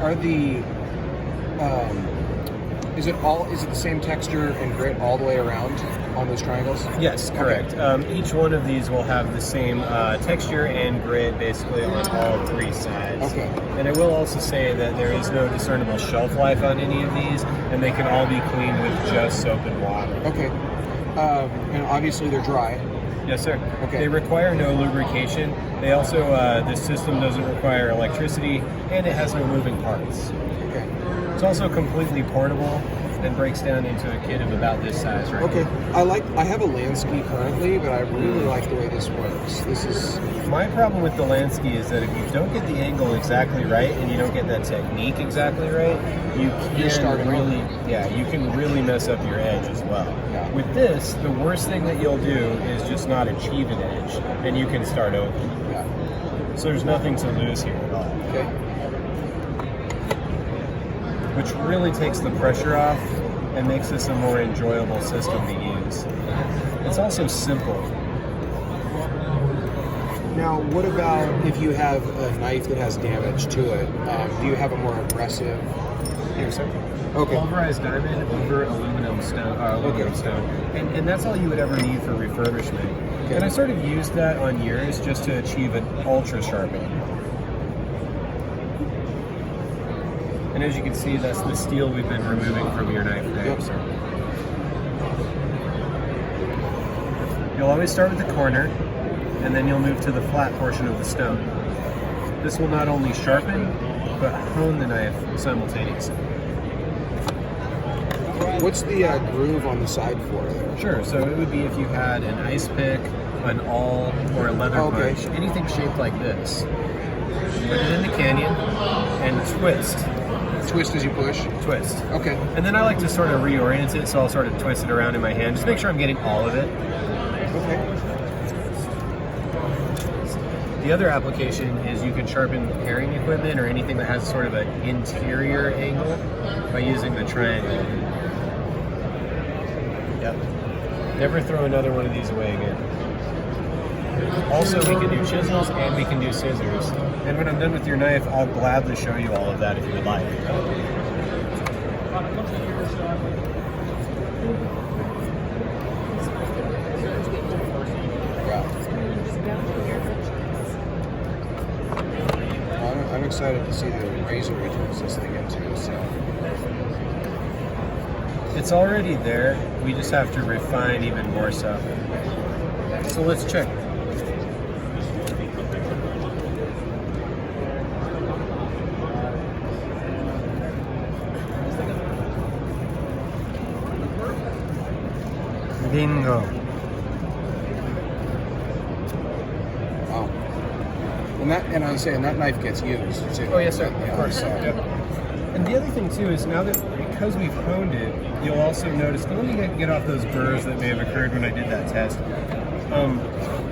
Are the is it the same texture and grit all the way around on those triangles? Yes, correct. Okay. Each one of these will have the same texture and grit basically on all three sides. Okay. And I will also say that there is no discernible shelf life on any of these, and they can all be cleaned with just soap and water. Okay. And obviously they're dry. Yes, sir. Okay. They require no lubrication. They also, this system doesn't require electricity, and it has no moving parts. Okay. It's also completely portable and breaks down into a kit of about this size right Okay. here. I have a Lansky currently, but I really like the way this works. This is... My problem with the Lansky is that if you don't get the angle exactly right and you don't get that technique exactly right, you can really mess up your edge as well. Yeah. With this, the worst thing that you'll do is just not achieve an edge, and you can start over. Yeah. So there's nothing to lose here at all. Okay. Which really takes the pressure off and makes this a more enjoyable system to use. It's also simple. Now, what about if you have a knife that has damage to it? Do you have a more aggressive... Here, sir. Okay. Pulverized diamond over aluminum stone. And that's all you would ever need for refurbishment. Okay. And I sort of used that on yours just to achieve an ultra sharpening. And as you can see, that's the steel we've been removing from your knife there. Yep. So you'll always start with the corner, and then you'll move to the flat portion of the stone. This will not only sharpen, but hone the knife simultaneously. What's the groove on the side for there? Sure, so it would be if you had an ice pick, an awl, or a leather punch, anything shaped like this. Put it in the canyon and twist. Twist as you push? Twist. Okay. And then I like to sort of reorient it, so I'll sort of twist it around in my hand. Just make sure I'm getting all of it. Okay. The other application is you can sharpen paring equipment or anything that has sort of an interior angle by using the triangle. Yep. Never throw another one of these away again. Also, we can do chisels and we can do scissors. And when I'm done with your knife, I'll gladly show you all of that if you would like. Well, I'm excited to see the razor we turns this thing into. So. It's already there. We just have to refine even more so. So let's check. Bingo. Wow. And I was saying that knife gets used too. Oh yes, sir. Yeah, Of course. so. Yep. And the other thing too is now that because we've honed it, you'll also notice. Let me get off those burrs that may have occurred when I did that test.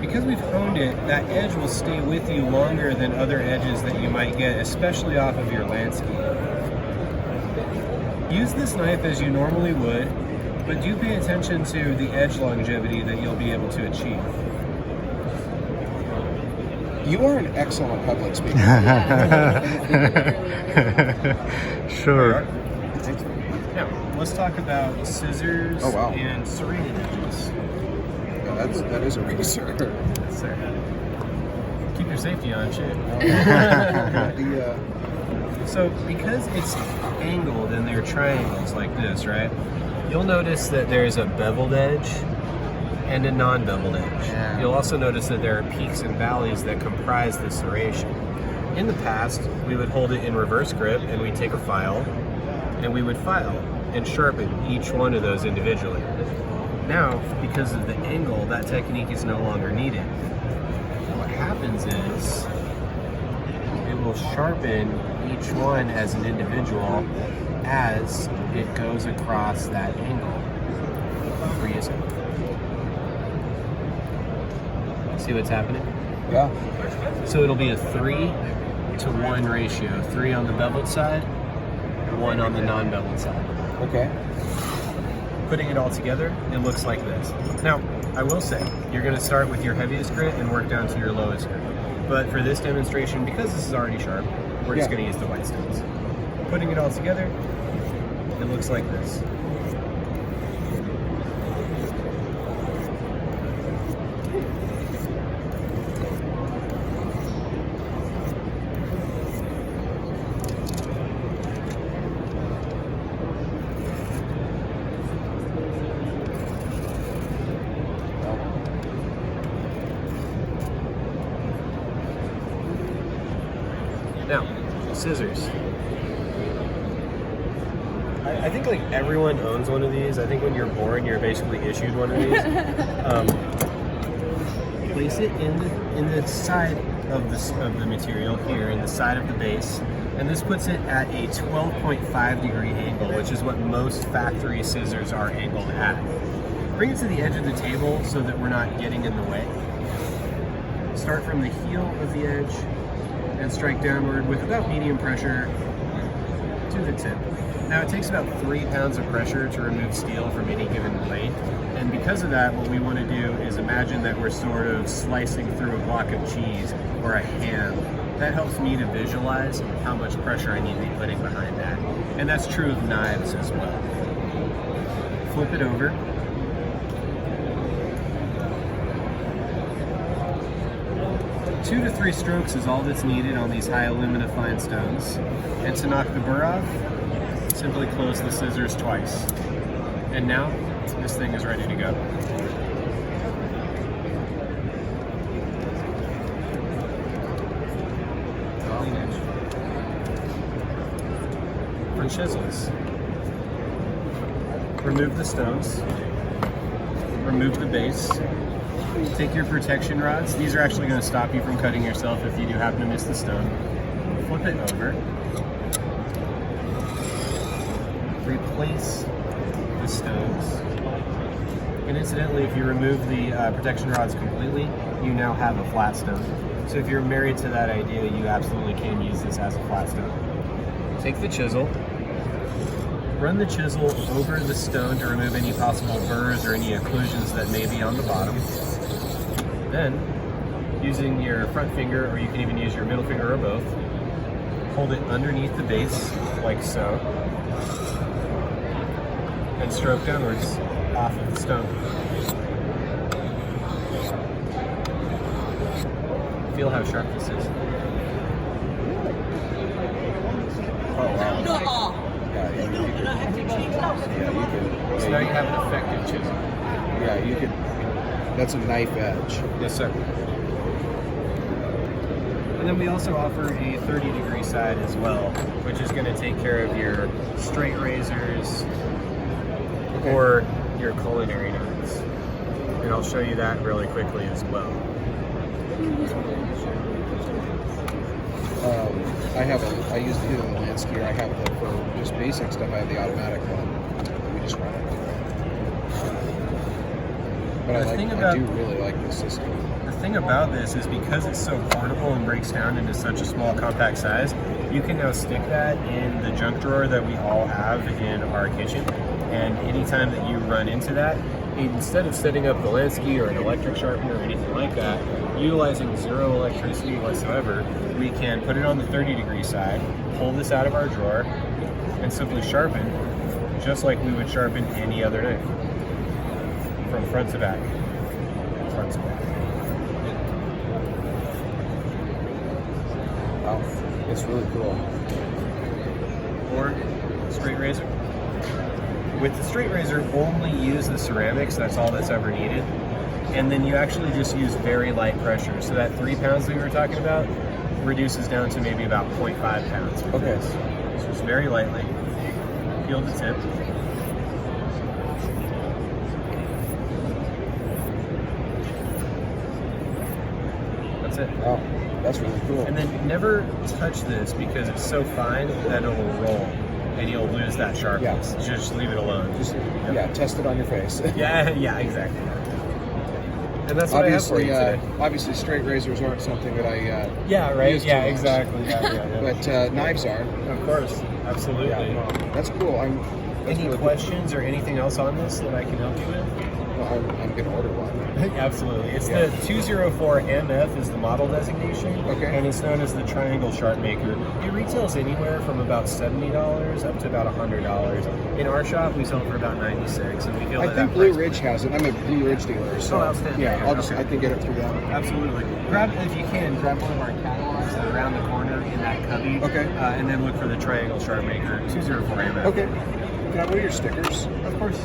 Because we've honed it, that edge will stay with you longer than other edges that you might get, especially off of your Lansky. Use this knife as you normally would, but do pay attention to the edge longevity that you'll be able to achieve. You are an excellent public speaker. Sure. Now, let's talk about scissors and serrated edges. Yeah, that is a razor. Yes, sir. Keep your safety on, shit. So, because it's angled and they're triangles like this, right? You'll notice that there's a beveled edge and a non-beveled edge. Yeah. You'll also notice that there are peaks and valleys that comprise the serration. In the past, we would hold it in reverse grip and we'd take a file and we would file and sharpen each one of those individually. Now, because of the angle, that technique is no longer needed. What happens is it will sharpen each one as an individual as it goes across that angle. See what's happening? Yeah. So it'll be a 3-to-1 ratio. 3 on the beveled side, 1 on the non-beveled side. Okay. Putting it all together, it looks like this. Now, I will say, you're going to start with your heaviest grit and work down to your lowest grit. But for this demonstration, because this is already sharp, we're just going to use the white stones. Putting it all together, it looks like this. Now, scissors. I think like everyone owns one of these. I think when you're born, you're basically issued one of these. Place it in the side of the material here, in the side of the base, and this puts it at a 12.5 degree angle, which is what most factory scissors are angled at. Bring it to the edge of the table so that we're not getting in the way. Start from the heel of the edge and strike downward with about medium pressure to the tip. Now it takes about 3 pounds of pressure to remove steel from any given blade, and because of that, what we want to do is imagine that we're sort of slicing through a block of cheese or a ham. That helps me to visualize how much pressure I need to be putting behind that. And that's true of knives as well. Flip it over. Two to 3 strokes is all that's needed on these high alumina fine stones. And to knock the burr off, simply close the scissors twice. And now, this thing is ready to go. Clean edge. For chisels, remove the stones, remove the base, take your protection rods. These are actually going to stop you from cutting yourself if you do happen to miss the stone. Flip it over. Replace the stones. And incidentally, if you remove the protection rods completely, you now have a flat stone. So if you're married to that idea, you absolutely can use this as a flat stone. Take the chisel, run the chisel over the stone to remove any possible burrs or any occlusions that may be on the bottom. Then, using your front finger, or you can even use your middle finger or both, hold it underneath the base, like so, and stroke downwards off of the stone. Feel how sharp this is. Oh wow. So now you have an effective chisel. Yeah, you could. That's a knife edge. Yes, sir. And then we also offer a 30-degree side as well, which is going to take care of your straight razors or your culinary knives. And I'll show you that really quickly as well. I use either the Lansky or I have the, for just basic stuff, I have the automatic one. We just run it. But I do really like this system. The thing about this is because it's so portable and breaks down into such a small compact size, you can now stick that in the junk drawer that we all have in our kitchen. And anytime that you run into that, instead of setting up the Lansky or an electric sharpener or anything like that, utilizing zero electricity whatsoever, we can put it on the 30-degree side, pull this out of our drawer, and simply sharpen just like we would sharpen any other knife. From front to back. Front to back. Wow, it's really cool. Or straight razor. With the straight razor, only use the ceramics, that's all that's ever needed. And then you actually just use very light pressure. So that 3 pounds that we were talking about reduces down to maybe about 0.5 pounds. Okay. So just very lightly. Peel the tip. That's it. Wow, that's really cool. And then never touch this because it's so fine that it'll roll and you'll lose that sharpness. Yeah. Just leave it alone. Just, yeah, test it on your face. Yeah, exactly. And that's what I have for you today. Obviously, straight razors aren't something that I Yeah, right. use Yeah, too much. exactly. Yeah. But knives are. Of course, absolutely. Yeah, wow, that's cool. That's Any really questions or anything else on this that I can help you with? Well, I'm going to order one. Absolutely. It's the 204 MF is the model designation. Okay. And it's known as the Triangle Sharp Maker. It retails anywhere from about $70 up to about $100. In our shop, we sell it for about $96, and we feel I that think that Blue price Ridge has it. I'm a Blue Ridge dealer, so Oh, outstanding. yeah, Okay. I can get it through them. Absolutely. Grab, if you can, grab one of our catalogs that are around the corner in that cubby. Okay. And then look for the Triangle Sharp Maker 204 MF. Okay. Can I wear your stickers? Of course.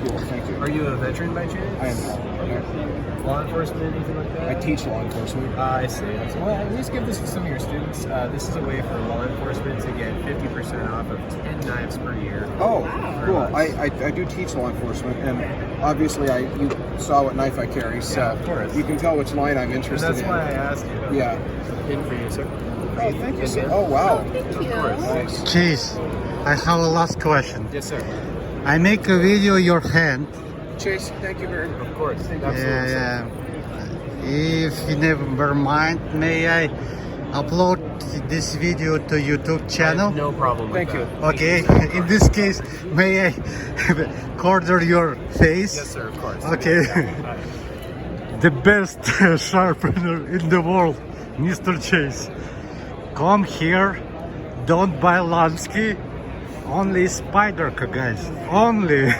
Cool, thank you. Are you a veteran by chance? I am not. No. Law enforcement, anything like that? I teach law enforcement. I see. Well, at least give this to some of your students. This is a way for law enforcement to get 50% off of 10 knives per year. Oh, cool. us. I do teach law enforcement, and obviously you saw what knife I carry, so Yeah, of course. you can tell which line I'm And interested that's in. why I asked you. Yeah. In for you, sir. Oh, thank you, sir. Oh, wow. Thank you. Nice. Chase, I have a last question. Yes, sir. I make a video your hand. Chase, thank you very much. Of course. Absolutely. Yeah. If you never mind, may I upload this video to YouTube channel? No problem. Thank with you. that. Okay. In this case, may I corner your face? Yes, sir. Of course. Okay. Bye. The best sharpener in the world, Mr. Chase. Come here. Don't buy Lansky. Only Spyderco, guys. Only.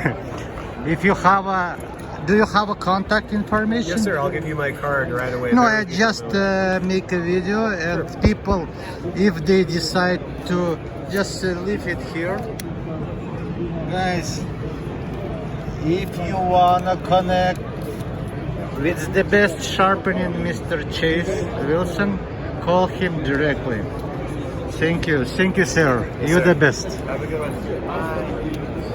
If you have a, do you have a contact information? Yes, sir. I'll give you my card right away. No, Very I just email. make a video, and people, if they decide to just leave it here, guys. If you wanna connect with the best sharpening, Mr. Chase Wilson, call him directly. Thank you, sir. You're the best. Have a good one. Bye.